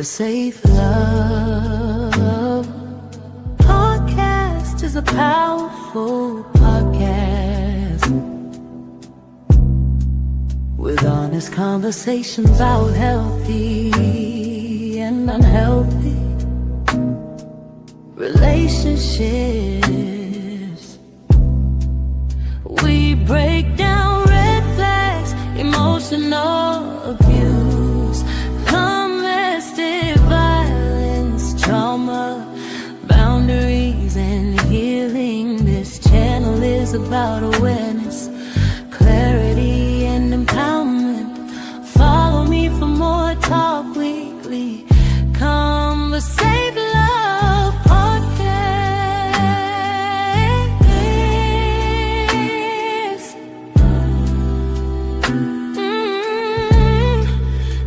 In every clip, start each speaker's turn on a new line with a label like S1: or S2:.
S1: The Safe Love Podcast is a powerful podcast with honest conversations about healthy and unhealthy relationships. We break down red flags, emotional abuse, domestic violence, trauma, boundaries, and healing. This channel is about awareness, clarity, and empowerment. Follow me for more talk weekly. Conversation Love Podcast.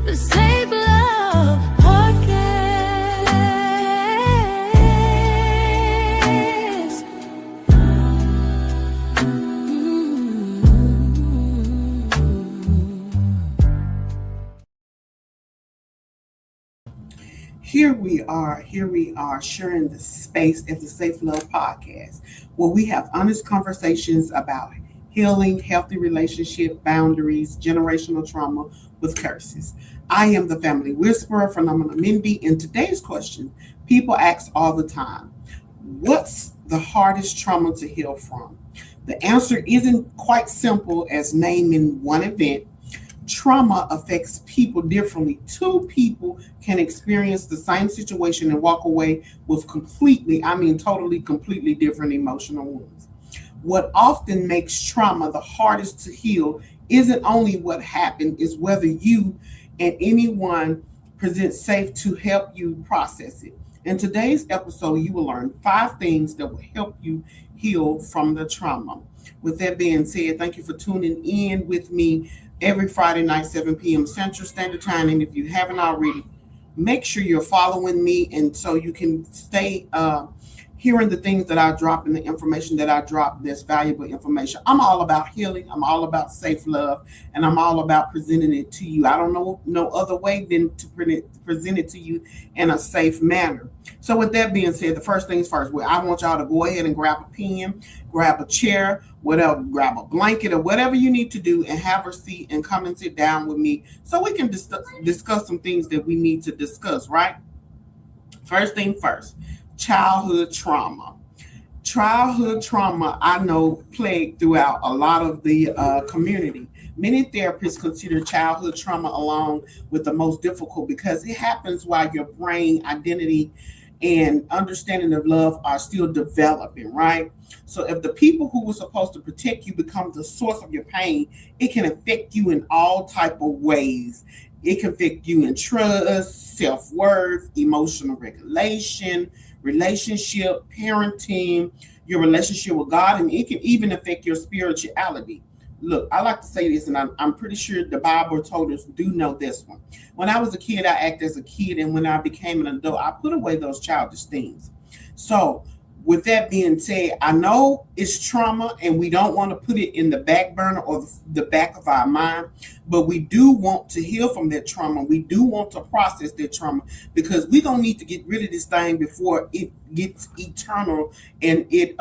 S1: The Safe Love Podcast.
S2: Here we are sharing the space at the Safe Love Podcast, where we have honest conversations about healing, healthy relationship, boundaries, generational trauma with curses. I am the family whisperer, Phenomena Mindy, and today's question people ask all the time: what's the hardest trauma to heal from? The answer isn't quite simple as naming one event. Trauma affects people differently. Two people can experience the same situation and walk away with totally, completely different emotional wounds. What often makes trauma the hardest to heal isn't only what happened, is whether you and anyone present safe to help you process it. In today's episode, you will learn 5 things that will help you heal from the trauma. With that being said, thank you for tuning in with me every Friday night, 7 p.m. Central Standard Time. And if you haven't already, make sure you're following me, and so you can stay hearing the things that I drop and the information that I drop that's valuable information. I'm all about healing. I'm all about safe love, and I'm all about presenting it to you. I don't know no other way than to present it to you in a safe manner. So with that being said, the first things first, I want y'all to go ahead and grab a pen, grab a chair, whatever, grab a blanket or whatever you need to do, and have a seat and come and sit down with me so we can discuss some things that we need to discuss, right? First thing first, childhood trauma. Childhood trauma, I know, plagued throughout a lot of the community. Many therapists consider childhood trauma along with the most difficult because it happens while your brain, identity, and understanding of love are still developing, right? So if the people who were supposed to protect you become the source of your pain, it can affect you in all type of ways. It can affect you in trust, self-worth, emotional regulation, relationship, parenting, your relationship with God, and it can even affect your spirituality. Look, I like to say this, and I'm pretty sure the Bible told us do know this one. When I was a kid, I acted as a kid, and when I became an adult, I put away those childish things. So with that being said, I know it's trauma, and we don't want to put it in the back burner or the back of our mind, but we do want to heal from that trauma. We do want to process that trauma, because we're going to need to get rid of this thing before it gets eternal and it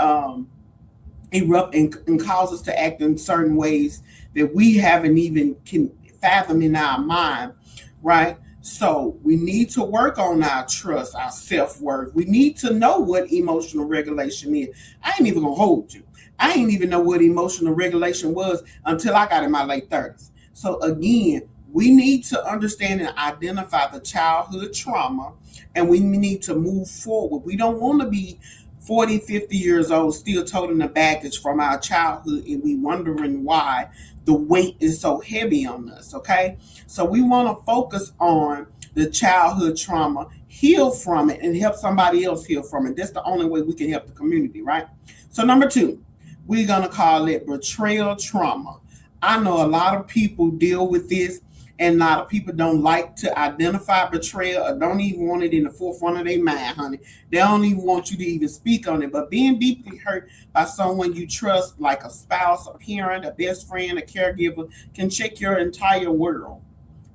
S2: erupt and cause us to act in certain ways that we haven't even can fathom in our mind, right? So we need to work on our trust, our self-worth. We need to know what emotional regulation is. I ain't even gonna hold you. I ain't even know what emotional regulation was until I got in my late 30s. So again, we need to understand and identify the childhood trauma, and we need to move forward. We don't want to be 40, 50 years old, still toting the baggage from our childhood, and we wondering why the weight is so heavy on us, okay? So we want to focus on the childhood trauma, heal from it, and help somebody else heal from it. That's the only way we can help the community, right? So number 2, we're going to call it betrayal trauma. I know a lot of people deal with this, and a lot of people don't like to identify betrayal or don't even want it in the forefront of their mind, honey. They don't even want you to even speak on it. But being deeply hurt by someone you trust, like a spouse, a parent, a best friend, a caregiver, can shake your entire world.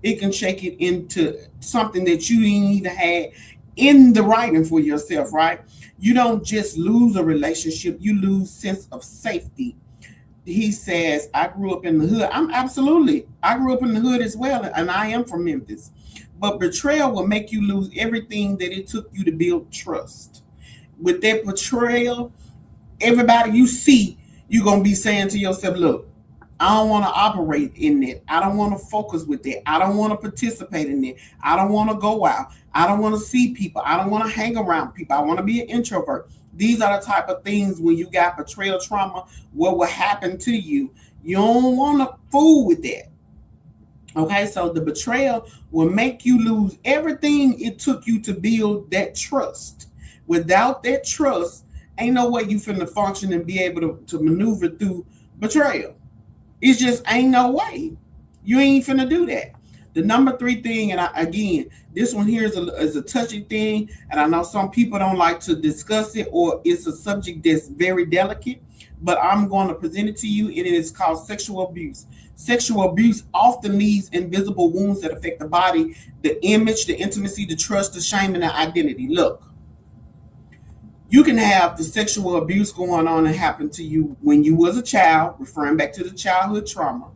S2: It can shake it into something that you didn't even had in the writing for yourself, right? You don't just lose a relationship, you lose sense of safety. He says, I grew up in the hood. I grew up in the hood as well, and I am from Memphis. But betrayal will make you lose everything that it took you to build trust. With that betrayal, everybody you see, you're going to be saying to yourself, look, I don't want to operate in it. I don't want to focus with it. I don't want to participate in it. I don't want to go out. I don't want to see people. I don't want to hang around people. I want to be an introvert. These are the type of things when you got betrayal trauma, what will happen to you. You don't want to fool with that. Okay, so the betrayal will make you lose everything it took you to build that trust. Without that trust, ain't no way you finna function and be able to maneuver through betrayal. It's just ain't no way. You ain't finna do that. The number three thing, and again, this one here is a touchy thing, and I know some people don't like to discuss it, or it's a subject that's very delicate, but I'm going to present it to you, and it is called sexual abuse. Sexual abuse often leaves invisible wounds that affect the body, the image, the intimacy, the trust, the shame, and the identity. Look, you can have the sexual abuse going on and happen to you when you was a child, referring back to the childhood trauma.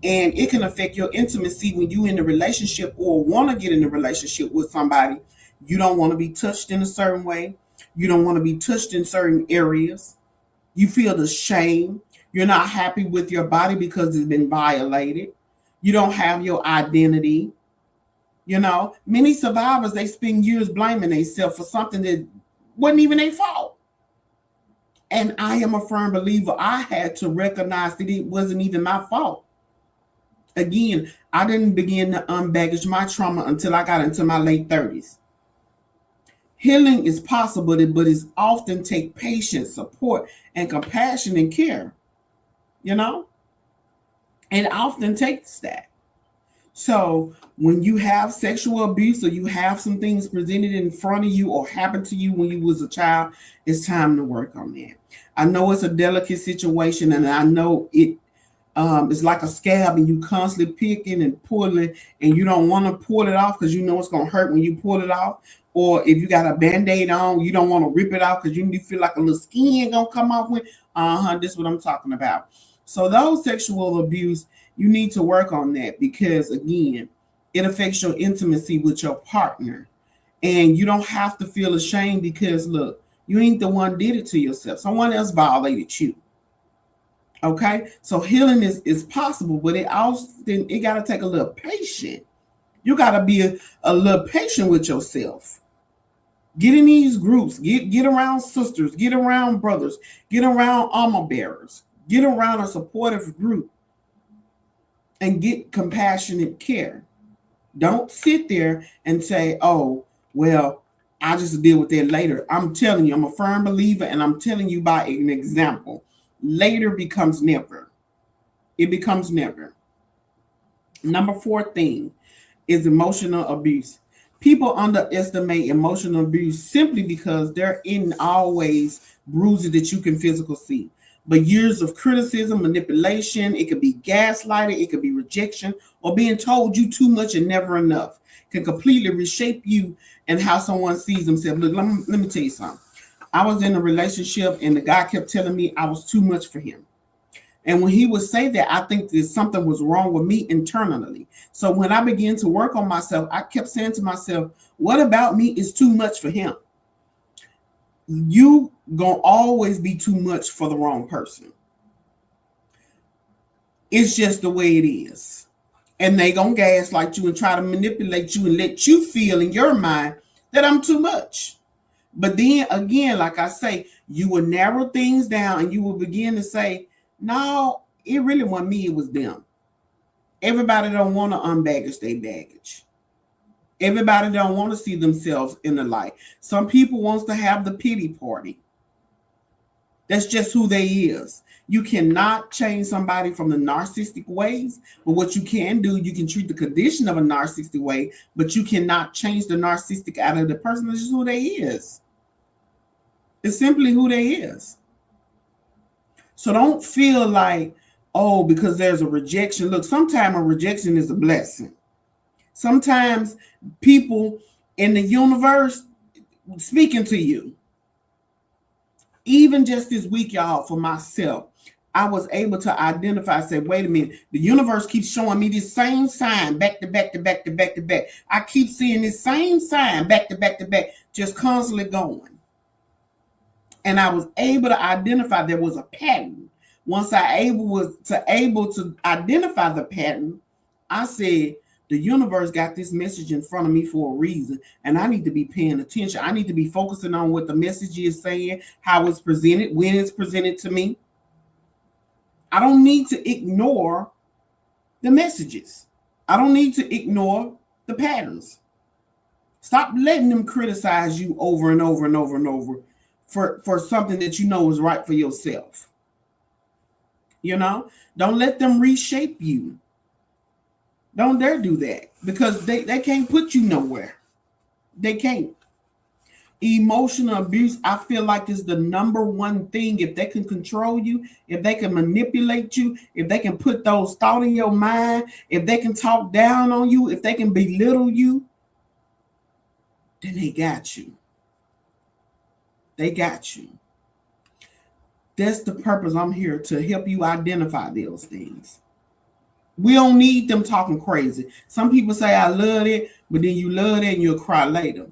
S2: And it can affect your intimacy when you in a relationship or want to get in a relationship with somebody. You don't want to be touched in a certain way. You don't want to be touched in certain areas. You feel the shame. You're not happy with your body because it's been violated. You don't have your identity. You know, many survivors, they spend years blaming themselves for something that wasn't even their fault. And I am a firm believer. I had to recognize that it wasn't even my fault. Again, I didn't begin to unbaggage my trauma until I got into my late 30s. Healing is possible, but it's often take patience, support, and compassion and care. You know, it often takes that. So when you have sexual abuse or you have some things presented in front of you or happened to you when you was a child, it's time to work on that. I know it's a delicate situation, and I know it's like a scab, and you constantly picking and pulling, and you don't want to pull it off because you know it's gonna hurt when you pull it off. Or if you got a band-aid on, you don't want to rip it off because you feel like a little skin gonna come off with. This is what I'm talking about. So those sexual abuse, you need to work on that because again, it affects your intimacy with your partner. And you don't have to feel ashamed because look, you ain't the one did it to yourself. Someone else violated you. Okay, so healing is possible, but it gotta take a little patience. You gotta be a little patient with yourself. Get in these groups, get around sisters, get around brothers, get around armor bearers, get around a supportive group, and get compassionate care. Don't sit there and say, oh, well, I'll just deal with that later. I'm telling you, I'm a firm believer, and I'm telling you by an example. Later becomes never. It becomes never. Number four thing is emotional abuse. People underestimate emotional abuse simply because there isn't always bruises that you can physically see. But years of criticism, manipulation, it could be gaslighting, it could be rejection, or being told you too much and never enough can completely reshape you and how someone sees themselves. Look, let me tell you something. I was in a relationship and the guy kept telling me I was too much for him. And when he would say that, I think that something was wrong with me internally. So when I began to work on myself, I kept saying to myself, what about me is too much for him? You gonna always be too much for the wrong person. It's just the way it is. And they gonna gaslight you and try to manipulate you and let you feel in your mind that I'm too much. But then again, like I say, you will narrow things down and you will begin to say, no, it really wasn't me, it was them. Everybody don't want to unbaggage their baggage. Everybody don't want to see themselves in the light. Some people wants to have the pity party. That's just who they is. You cannot change somebody from the narcissistic ways, but what you can do, you can treat the condition of a narcissistic way, but you cannot change the narcissistic out of the person. That's just who they is. It's simply who they is. So don't feel like, oh, because there's a rejection. Look, sometimes a rejection is a blessing. Sometimes people in the universe speaking to you. Even just this week, y'all, for myself, I was able to identify, say, wait a minute, the universe keeps showing me this same sign back to back to back to back to back. I keep seeing this same sign back to back to back, just constantly going. And I was able to identify there was a pattern. Once I was able to identify the pattern, I said, the universe got this message in front of me for a reason, and I need to be paying attention. I need to be focusing on what the message is saying, how it's presented, when it's presented to me. I don't need to ignore the messages. I don't need to ignore the patterns. Stop letting them criticize you over and over and over and over for something that you know is right for yourself. You know, don't let them reshape you. Don't dare do that, because they can't put you nowhere. They can't. Emotional abuse, I feel like, is the number one thing. If they can control you, if they can manipulate you, if they can put those thoughts in your mind, if they can talk down on you, if they can belittle you, then they got you. They got you. That's the purpose I'm here, to help you identify those things. We don't need them talking crazy. Some people say, I love it, but then you love it and you'll cry later.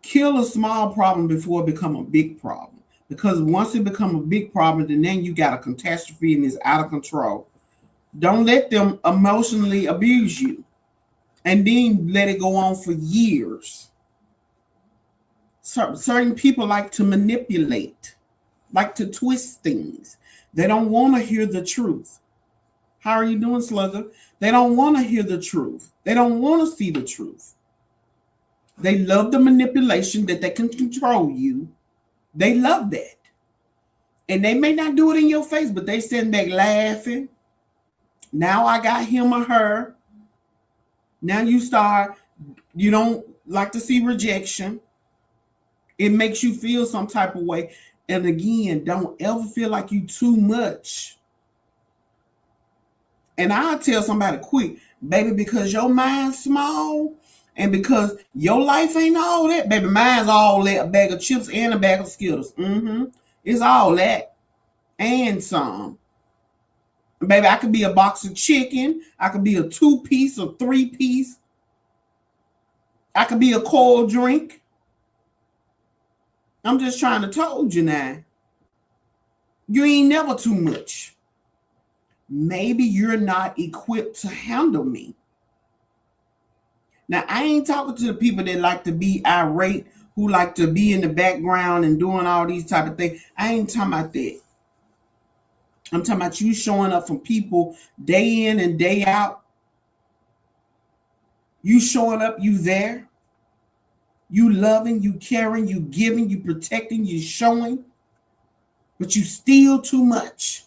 S2: Kill a small problem before it become a big problem. Because once it become a big problem, then you got a catastrophe and it's out of control. Don't let them emotionally abuse you and then let it go on for years. Certain people like to manipulate, like to twist things. They don't want to hear the truth. How are you doing, Slugger? They don't want to hear the truth. They don't want to see the truth. They love the manipulation that they can control you. They love that. And they may not do it in your face, but they sitting back laughing. Now I got him or her. Now you don't like to see rejection. It makes you feel some type of way. And again, don't ever feel like you too much. And I'll tell somebody quick, baby, because your mind's small and because your life ain't all that, baby, mine's all that, a bag of chips and a bag of Skittles. It's all that and some. Baby, I could be a box of chicken. I could be a 2-piece or 3-piece. I could be a cold drink. I'm just trying to told you now. You ain't never too much. Maybe you're not equipped to handle me. Now, I ain't talking to the people that like to be irate, who like to be in the background and doing all these type of things. I ain't talking about that. I'm talking about you showing up for people day in and day out. You showing up, you there. You loving, you caring, you giving, you protecting, you showing. But you still too much.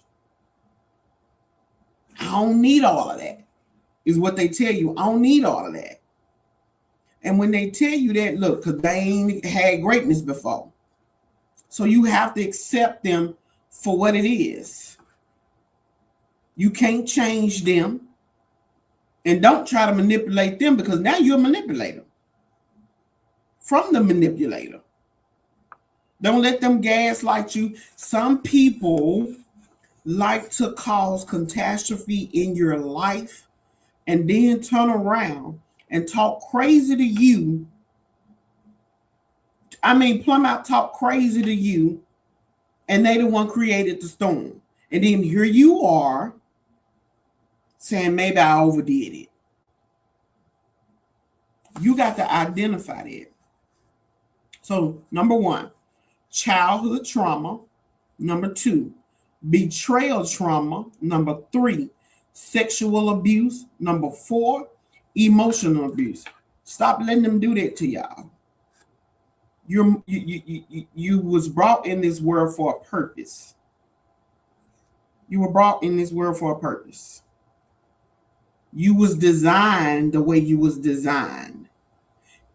S2: I don't need all of that, is what they tell you. I don't need all of that. And when they tell you that, look, because they ain't had greatness before. So you have to accept them for what it is. You can't change them. And don't try to manipulate them, because now you're a manipulator from the manipulator. Don't let them gaslight you. Some people like to cause catastrophe in your life and then turn around and talk crazy to you. I mean, plumb out talk crazy to you, and they the one created the storm. And then here you are saying, maybe I overdid it. You got to identify that. So, number 1, childhood trauma. Number 2, betrayal trauma. Number 3, sexual abuse. Number 4, emotional abuse. Stop letting them do that to y'all. You was brought in this world for a purpose. You were brought in this world for a purpose. You was designed the way you was designed.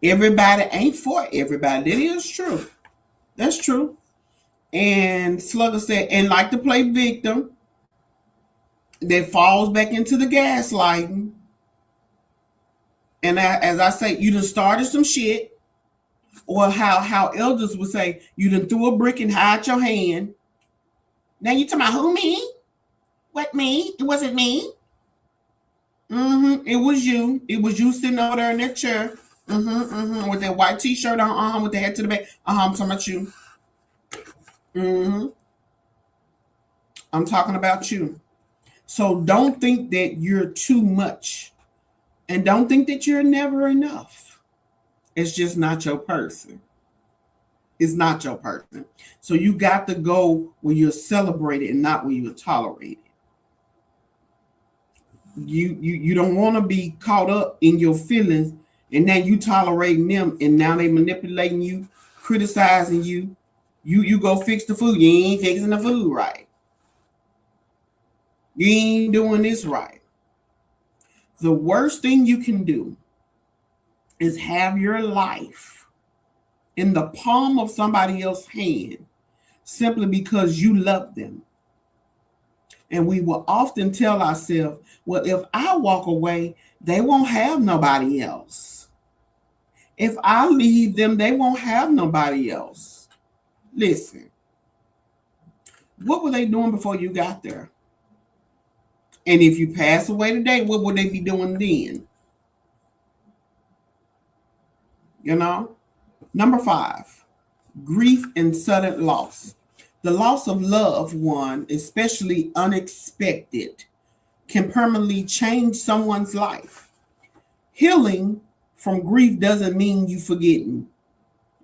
S2: Everybody ain't for everybody. That is true. That's true. And Slugger said, and like to play victim, that falls back into the gaslighting. And as I say, you done started some shit, or how elders would say, you done threw a brick and hide your hand. Now you talking about who, me? What, me? It wasn't me. It was you. It was you sitting over there in that chair. With that white t-shirt on, with the head to the back. I'm talking about you. I'm talking about you. So don't think that you're too much. And don't think that you're never enough. It's just not your person. It's not your person. So you got to go where you're celebrated and not where you're tolerated. You don't want to be caught up in your feelings, and now you tolerating them, and now they manipulating you, criticizing you. You go fix the food. You ain't fixing the food right. You ain't doing this right. The worst thing you can do is have your life in the palm of somebody else's hand simply because you love them. And we will often tell ourselves, well, if I walk away, they won't have nobody else. If I leave them, they won't have nobody else. Listen, what were they doing before you got there? And if you pass away today, what would they be doing then? You know? Number 5, grief and sudden loss. The loss of loved one, especially unexpected, can permanently change someone's life. Healing from grief doesn't mean you forgetting.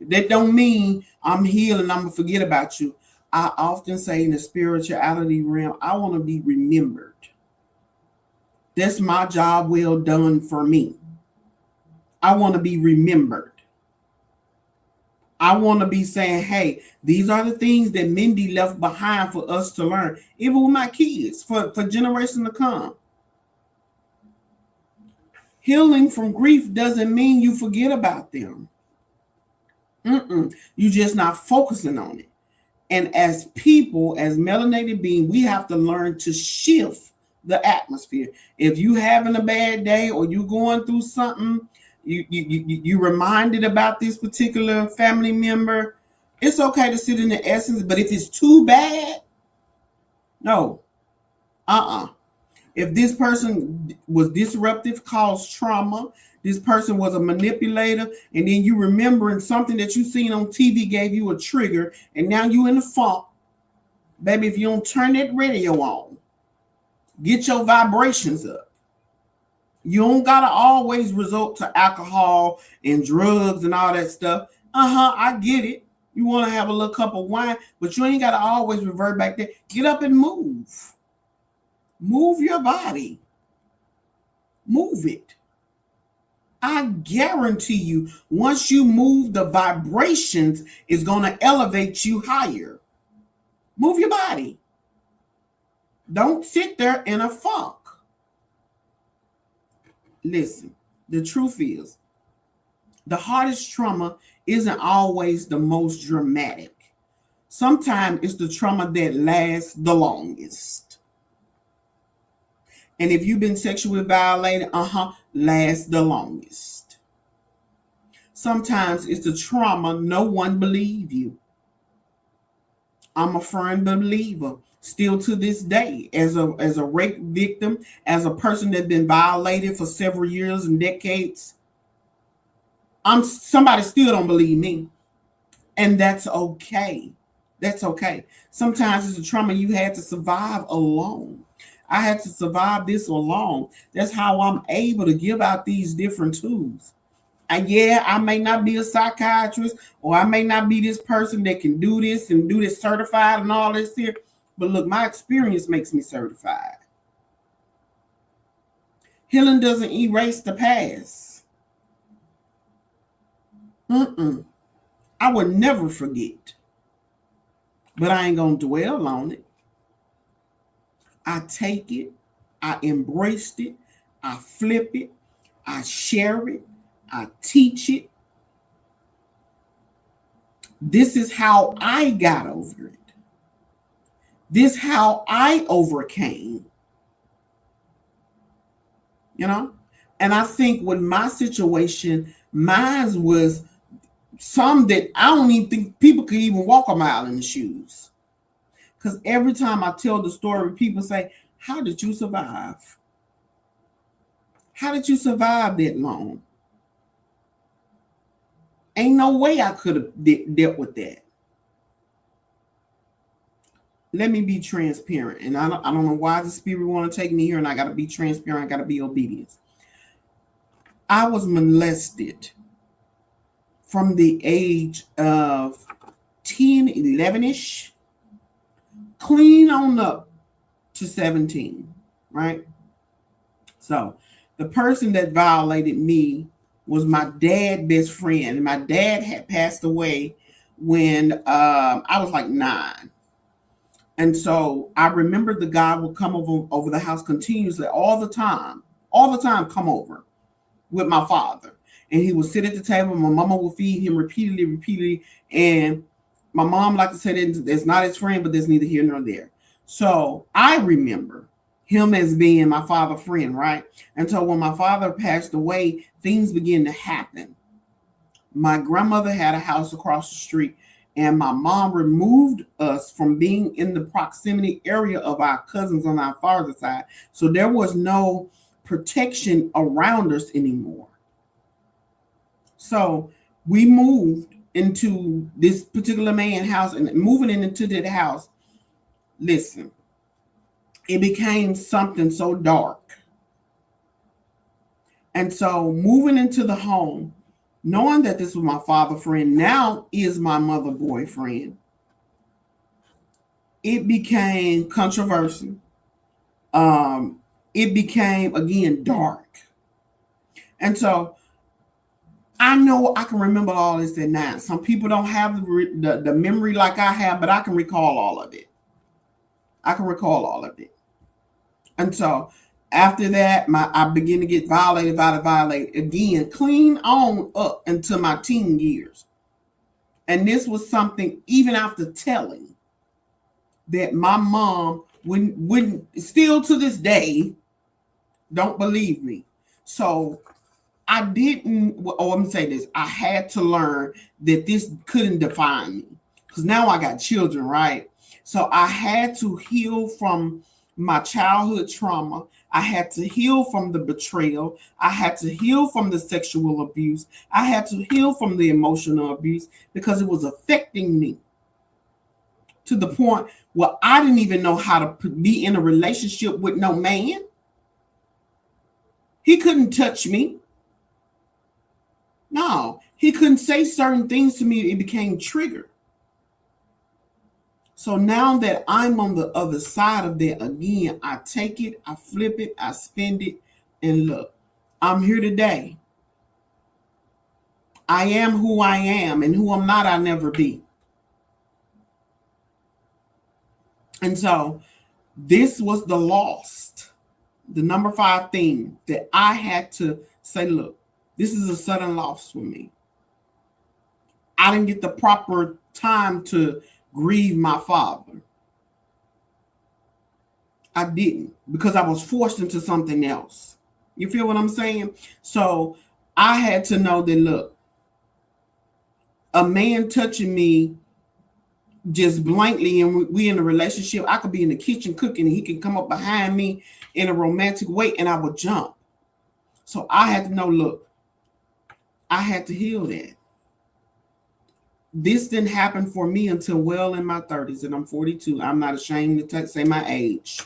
S2: That don't mean I'm healed and I'm gonna forget about you. I often say in the spirituality realm, I want to be remembered. That's my job well done for me. I want to be remembered. I want to be saying, hey, these are the things that Mindy left behind for us to learn, even with my kids, for generations to come. Healing from grief doesn't mean you forget about them. You're just not focusing on it. And as people, as melanated beings, we have to learn to shift the atmosphere. If you having a bad day or you going through something, you reminded about this particular family member, it's okay to sit in the essence. But if it's too bad, no, if this person was disruptive, caused trauma, this person was a manipulator, and then you remembering something that you seen on TV gave you a trigger, and now you in the funk, baby, if you don't turn that radio on, get your vibrations up. You don't gotta always resort to alcohol and drugs and all that stuff. I get it. You want to have a little cup of wine, but you ain't gotta always revert back there. Get up and move. Move your body. Move it. I guarantee you, once you move, the vibrations is going to elevate you higher. Move your body. Don't sit there in a funk. Listen, the truth is, the hardest trauma isn't always the most dramatic. Sometimes it's the trauma that lasts the longest. And if you've been sexually violated, lasts the longest. Sometimes it's the trauma no one believe you. I'm a firm believer, still to this day, as a rape victim, as a person that's been violated for several years and decades. Somebody still don't believe me, and that's okay. That's okay. Sometimes it's a trauma you had to survive alone. I had to survive this alone. That's how I'm able to give out these different tools. And yeah, I may not be a psychiatrist, or I may not be this person that can do this and do this certified and all this here. But look, my experience makes me certified. Healing doesn't erase the past. I would never forget. But I ain't going to dwell on it. I take it. I embraced it. I flip it. I share it. I teach it. This is how I got over it. This is how I overcame. You know? And I think with my situation, mine was some that I don't even think people could even walk a mile in the shoes. Because every time I tell the story, people say, how did you survive? How did you survive that long? Ain't no way I could have dealt with that. Let me be transparent. And I don't know why the spirit want to take me here, and I got to be transparent. I got to be obedient. I was molested from the age of 10, 11-ish, clean on up to 17, right? So the person that violated me was my dad's best friend. And my dad had passed away when I was like 9. And so I remember the guy would come over the house continuously all the time, come over with my father. And he would sit at the table. My mama would feed him repeatedly. And my mom liked to say that that's not his friend, but there's neither here nor there. So I remember him as being my father's friend, right? And so when my father passed away, things began to happen. My grandmother had a house across the street, and my mom removed us from being in the proximity area of our cousins on our father's side. So there was no protection around us anymore. So we moved into this particular man's house, and moving into that house, listen, it became something so dark. And so moving into the home, knowing that this was my father's friend, now is my mother boyfriend, it became controversial. It became, again, dark. And so I know I can remember all this at night. Some people don't have the memory like I have, but I can recall all of it. And so after that, I began to get violated again, clean on up into my teen years. And this was something, even after telling, that my mom wouldn't still to this day don't believe me. So I didn't, I'm going to say this, I had to learn that this couldn't define me. Because now I got children, right? So I had to heal from my childhood trauma. I had to heal from the betrayal. I had to heal from the sexual abuse. I had to heal from the emotional abuse because it was affecting me to the point where I didn't even know how to be in a relationship with no man. He couldn't touch me. No, he couldn't say certain things to me. It became triggered. So now that I'm on the other side of that again, I take it, I flip it, I spin it, and look, I'm here today. I am who I am, and who I'm not, I'll never be. And so this was the number 5 thing that I had to say, look, this is a sudden loss for me. I didn't get the proper time to grieve my father. I didn't, because I was forced into something else. You feel what I'm saying? So I had to know that, look, a man touching me just blankly and we in a relationship, I could be in the kitchen cooking and he can come up behind me in a romantic way and I would jump. So I had to know, look, I had to heal that. This didn't happen for me until well in my 30s, and I'm 42. I'm not ashamed to say my age.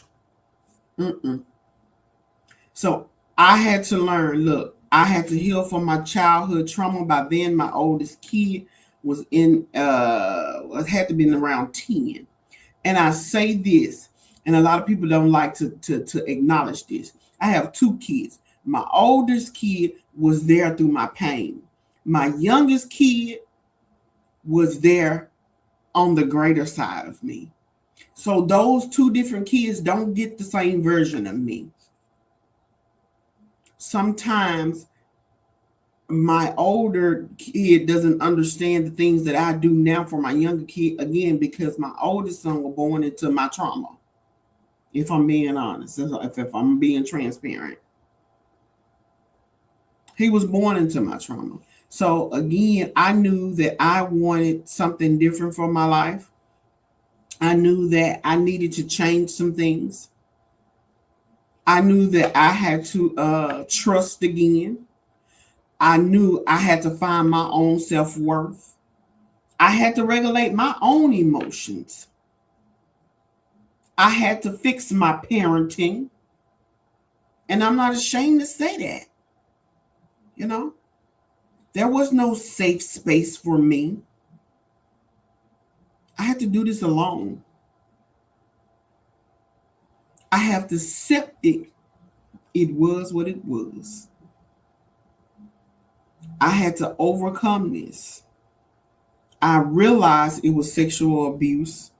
S2: So I had to learn, look, I had to heal from my childhood trauma. By then, my oldest kid was it had to be around 10. And I say this, and a lot of people don't like to acknowledge this. I have 2 kids. My oldest kid was there through my pain. My youngest kid was there on the greater side of me. So those 2 different kids don't get the same version of me. Sometimes my older kid doesn't understand the things that I do now for my younger kid, again, because my oldest son was born into my trauma. If I'm being honest, if I'm being transparent. He was born into my trauma. So again, I knew that I wanted something different for my life. I knew that I needed to change some things. I knew that I had to trust again. I knew I had to find my own self worth. I had to regulate my own emotions. I had to fix my parenting. And I'm not ashamed to say that. You know, there was no safe space for me. I had to do this alone. I have to accept it. It was what it was. I had to overcome this. I realized it was sexual abuse.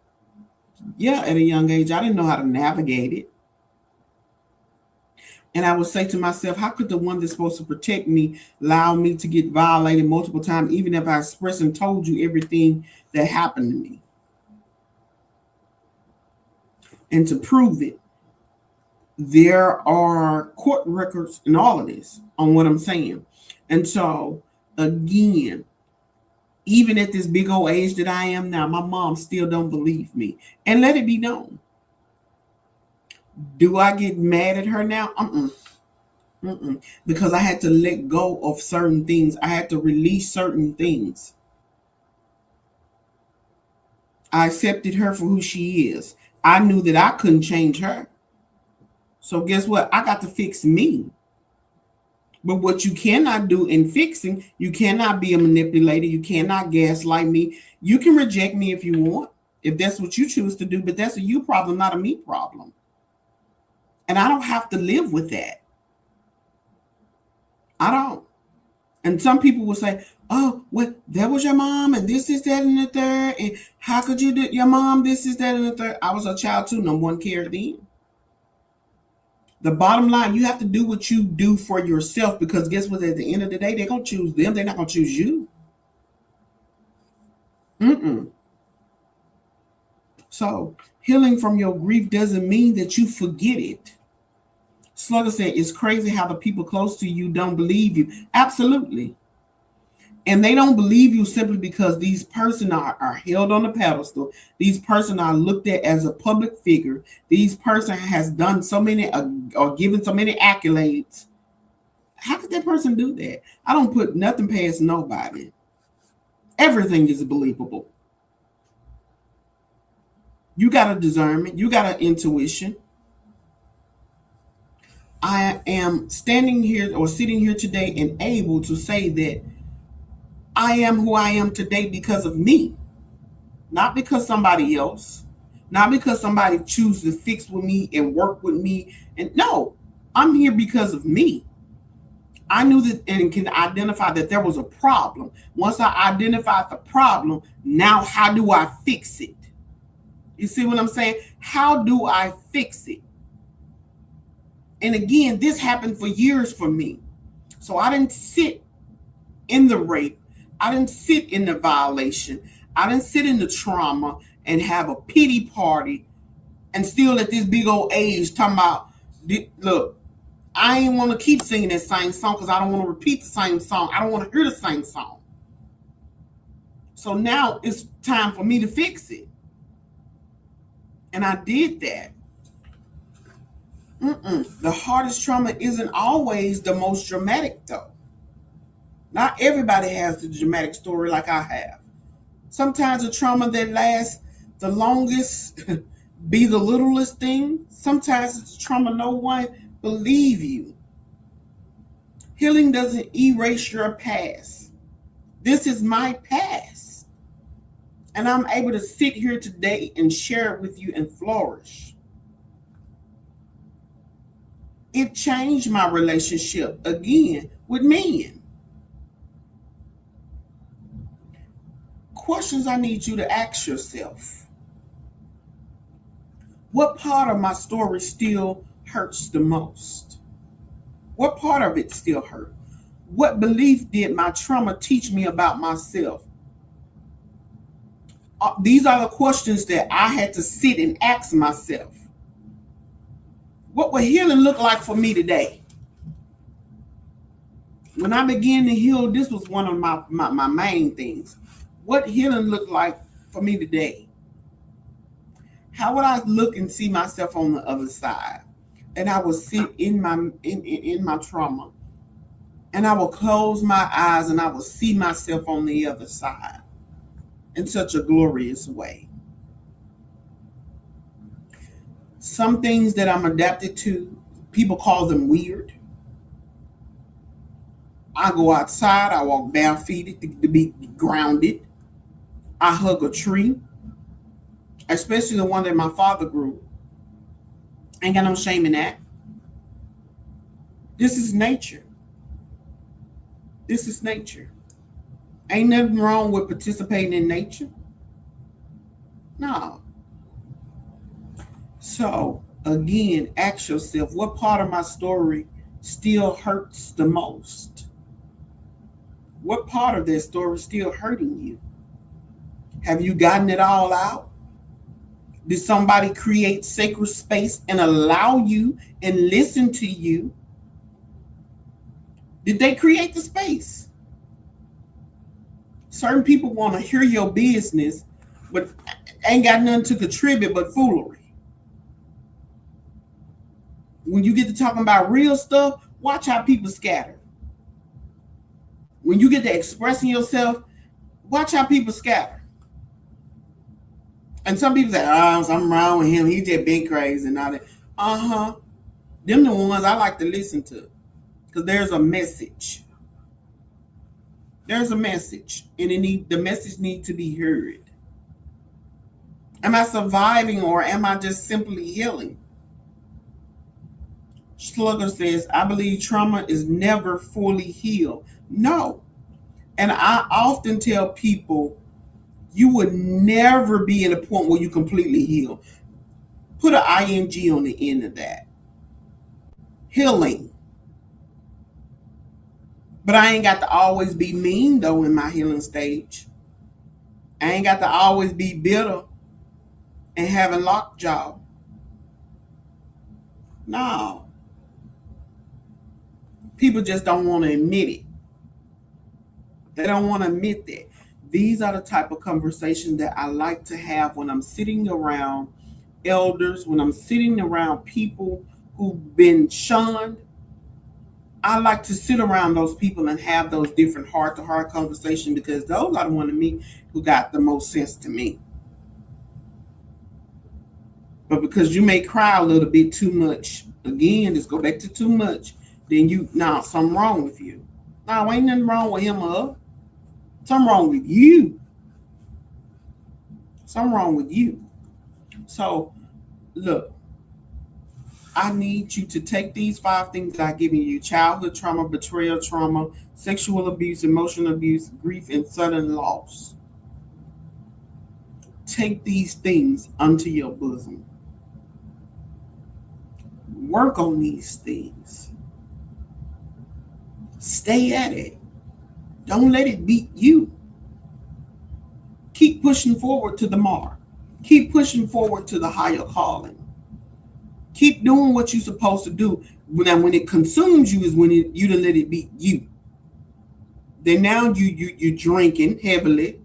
S2: Yeah, at a young age, I didn't know how to navigate it. And I would say to myself, how could the one that's supposed to protect me allow me to get violated multiple times, even if I expressed and told you everything that happened to me? And to prove it, there are court records and all of this on what I'm saying. And so, again, even at this big old age that I am now, my mom still don't believe me. And let it be known. Do I get mad at her now? Because I had to let go of certain things. I had to release certain things. I accepted her for who she is. I knew that I couldn't change her. So guess what? I got to fix me. But what you cannot do in fixing, you cannot be a manipulator. You cannot gaslight me. You can reject me if you want, if that's what you choose to do, but that's a you problem, not a me problem. And I don't have to live with that. I don't. And some people will say, oh, well, that was your mom, and this is that and the third, and how could you do your mom, this is that and the third. I was a child too, no one cared then. The bottom line, you have to do what you do for yourself, because guess what? At the end of the day, they're going to choose them. They're not going to choose you. So healing from your grief doesn't mean that you forget it. Slugger said, it's crazy how the people close to you don't believe you. Absolutely. And they don't believe you simply because these person are held on a pedestal. These person are looked at as a public figure. These person has done so many or given so many accolades. How could that person do that? I don't put nothing past nobody. Everything is believable. You got a discernment. You got an intuition. I am standing here or sitting here today and able to say that I am who I am today because of me, not because somebody else, not because somebody chooses to fix with me and work with me. And no, I'm here because of me. I knew that and can identify that there was a problem. Once I identified the problem, now how do I fix it? You see what I'm saying? How do I fix it? And again, this happened for years for me. So I didn't sit in the rape. I didn't sit in the violation. I didn't sit in the trauma and have a pity party and still at this big old age talking about, look, I ain't want to keep singing that same song because I don't want to repeat the same song. I don't want to hear the same song. So now it's time for me to fix it. And I did that. The hardest trauma isn't always the most dramatic, though. Not everybody has the dramatic story like I have. Sometimes the trauma that lasts the longest be the littlest thing. Sometimes it's trauma no one believe you. Healing doesn't erase your past. This is my past. And I'm able to sit here today and share it with you and flourish. It changed my relationship again with men. Questions I need you to ask yourself. What part of my story still hurts the most? What part of it still hurt? What belief did my trauma teach me about myself? These are the questions that I had to sit and ask myself. What would healing look like for me today? When I began to heal, this was one of my main things. What healing looked like for me today. How would I look and see myself on the other side? And I would sit in my trauma. And I will close my eyes and I will see myself on the other side in such a glorious way. Some things that I'm adapted to, people call them weird. I go outside, I walk barefooted to be grounded. I hug a tree, especially the one that my father grew. Ain't got no shame in that. This is nature. This is nature. Ain't nothing wrong with participating in nature. No. So, again, ask yourself, what part of my story still hurts the most? What part of that story is still hurting you? Have you gotten it all out? Did somebody create sacred space and allow you and listen to you? Did they create the space? Certain people want to hear your business, but ain't got nothing to contribute but foolery. When you get to talking about real stuff, watch how people scatter. When you get to expressing yourself, watch how people scatter. And some people say, oh, something wrong with him. He just been crazy and all that. Them the ones I like to listen to. Because there's a message. There's a message. And the message needs to be heard. Am I surviving or am I just simply healing? Slugger says, I believe trauma is never fully healed. No. And I often tell people, you would never be at a point where you completely heal. Put an ing on the end of that. Healing. But I ain't got to always be mean, though, in my healing stage. I ain't got to always be bitter and having lockjaw. No. People just don't want to admit it. They don't want to admit that. These are the type of conversations that I like to have when I'm sitting around elders, when I'm sitting around people who've been shunned. I like to sit around those people and have those different heart-to-heart conversations because those are the ones of me who got the most sense to me. But because you may cry a little bit too much, again, just go back to too much, then something wrong with you. No, ain't nothing wrong with him or her. Something wrong with you. Something wrong with you. So, look, I need you to take these 5 things I've given you: childhood trauma, betrayal trauma, sexual abuse, emotional abuse, grief, and sudden loss. Take these things unto your bosom. Work on these things. Stay at it. Don't let it beat you. Keep pushing forward to the mark. Keep pushing forward to the higher calling. Keep doing what you're supposed to do. When it consumes you is when you don't let it beat you. Then now you're drinking heavily.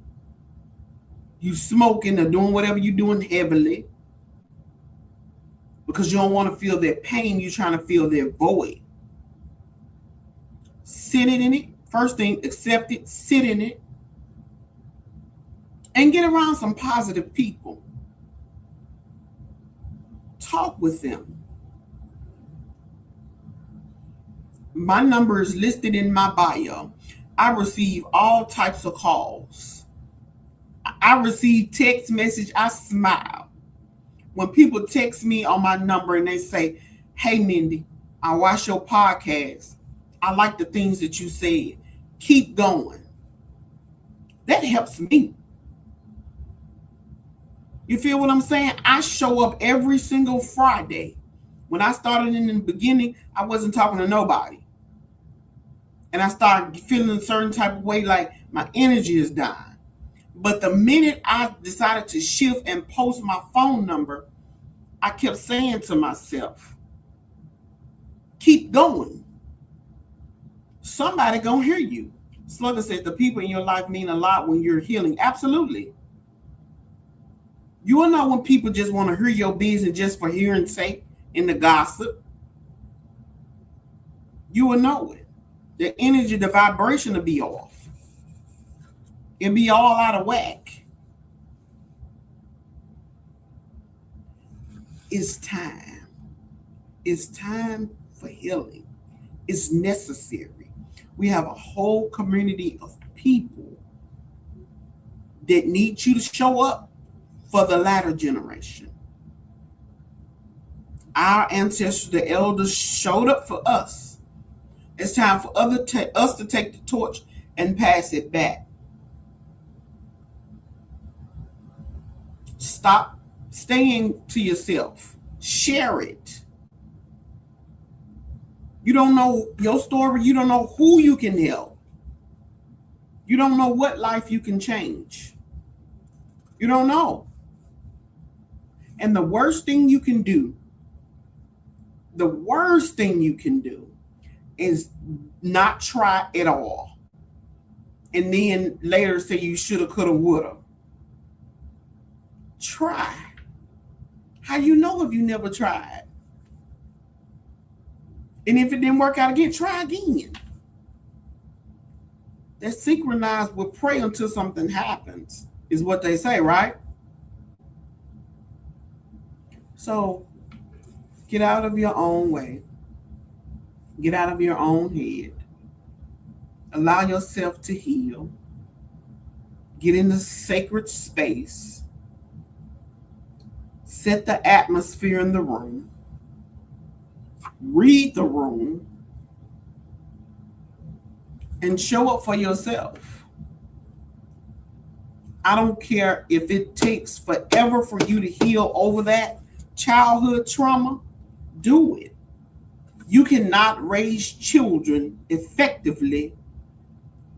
S2: You smoking or doing whatever you're doing heavily. Because you don't want to feel that pain. You're trying to fill that void. Sit in it. First thing, accept it. Sit in it. And get around some positive people. Talk with them. My number is listed in my bio. I receive all types of calls. I receive text message. I smile. When people text me on my number and they say, hey, Mindy, I watch your podcast. I like the things that you said. Keep going. That helps me. You feel what I'm saying? I show up every single Friday. When I started in the beginning, I wasn't talking to nobody. And I started feeling a certain type of way, like my energy is dying. But the minute I decided to shift and post my phone number, I kept saying to myself, keep going. somebody gonna hear you. Slugger says the people in your life mean a lot when you're healing. Absolutely. You will know when people just want to hear your business just for hearing sake in the gossip. You will know it. The energy, the vibration will be off. It'll be all out of whack. It's time. It's time for healing. It's necessary. We have a whole community of people that need you to show up for the latter generation. Our ancestors, the elders, showed up for us. It's time for us to take the torch and pass it back. Stop staying to yourself. Share it. You don't know your story. You don't know who you can help. You don't know what life you can change. You don't know. And the worst thing you can do is not try at all. And then later say you shoulda, coulda, woulda. Try. How you know if you never tried? And if it didn't work out again, try again. That synchronized with pray until something happens, is what they say, right? So get out of your own way. Get out of your own head. Allow yourself to heal. Get in the sacred space. Set the atmosphere in the room. Read the room. And show up for yourself. I don't care if it takes forever for you to heal over that childhood trauma. Do it. You cannot raise children effectively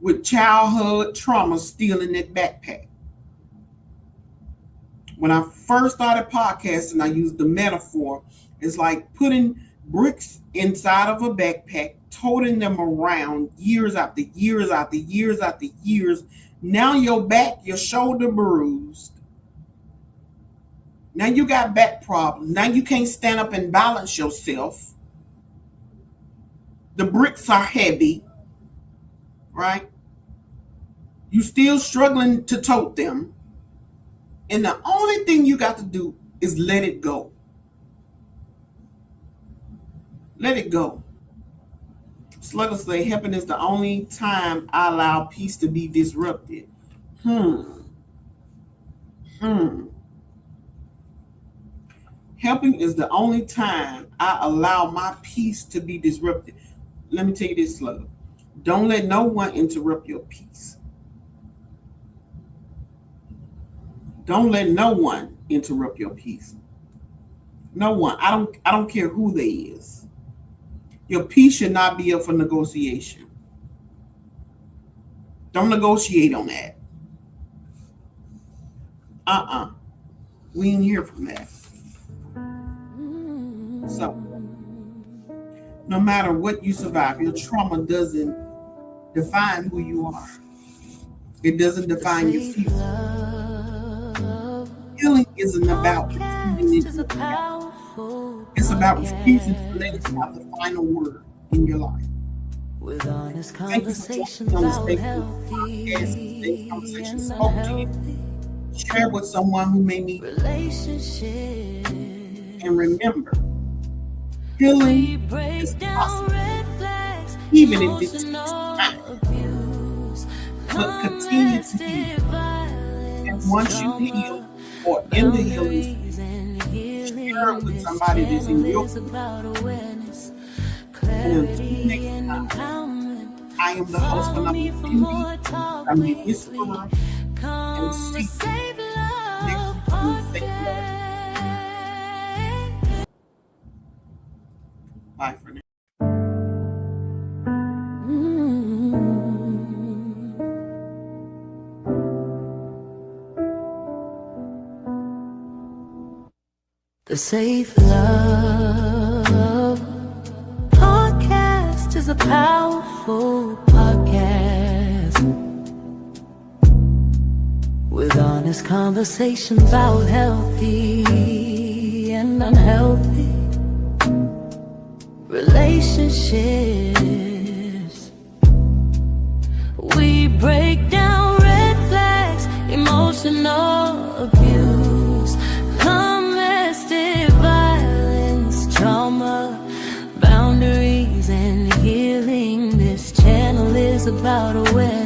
S2: with childhood trauma still in that backpack. When I first started podcasting, I used the metaphor. It's like putting bricks inside of a backpack, toting them around years after years after years after years. Now your back, your shoulder bruised. Now you got back problems. Now you can't stand up and balance yourself. The bricks are heavy, right? You still struggling to tote them. And the only thing you got to do is let it go. Let it go. Slugger say, helping is the only time I allow peace to be disrupted. Helping is the only time I allow my peace to be disrupted. Let me tell you this, Slugger. Don't let no one interrupt your peace. Don't let no one interrupt your peace. No one. I don't care who they is. Your peace should not be up for negotiation. Don't negotiate on that. We ain't here from that. So, no matter what you survive, your trauma doesn't define who you are. It doesn't define your future. Healing isn't about it's about refusing to let it have the final word in your life.
S1: With honest
S2: Thank you for
S1: conversations
S2: joining on
S1: about
S2: this
S1: healthy
S2: today's conversation
S1: and
S2: spoke to you.
S1: unhealthy
S2: Share with someone who may need it.
S1: relationships.
S2: And remember,
S1: We
S2: healing
S1: break
S2: is
S1: down
S2: possible,
S1: red flags,
S2: even if it takes
S1: emotional
S2: time.
S1: abuse,
S2: But continue to heal. And once you heal or in the healing, share it with somebody that's in your
S1: awareness,
S2: and until
S1: clarity
S2: next
S1: and
S2: time,
S1: empowerment.
S2: I am the host
S1: Follow
S2: of
S1: me
S2: Number
S1: for
S2: 10
S1: more talk
S2: I'm the
S1: weekly.
S2: whisperer and
S1: Come
S2: see
S1: to
S2: you
S1: Save Love
S2: next week on Safe Love.
S1: Podcast.
S2: Bye for now.
S1: The Safe Love Podcast is is a powerful podcast with honest conversations about healthy and unhealthy relationships. We break down red flags, emotional abuse, domestic violence, trauma, boundaries, and healing. This channel is about awareness.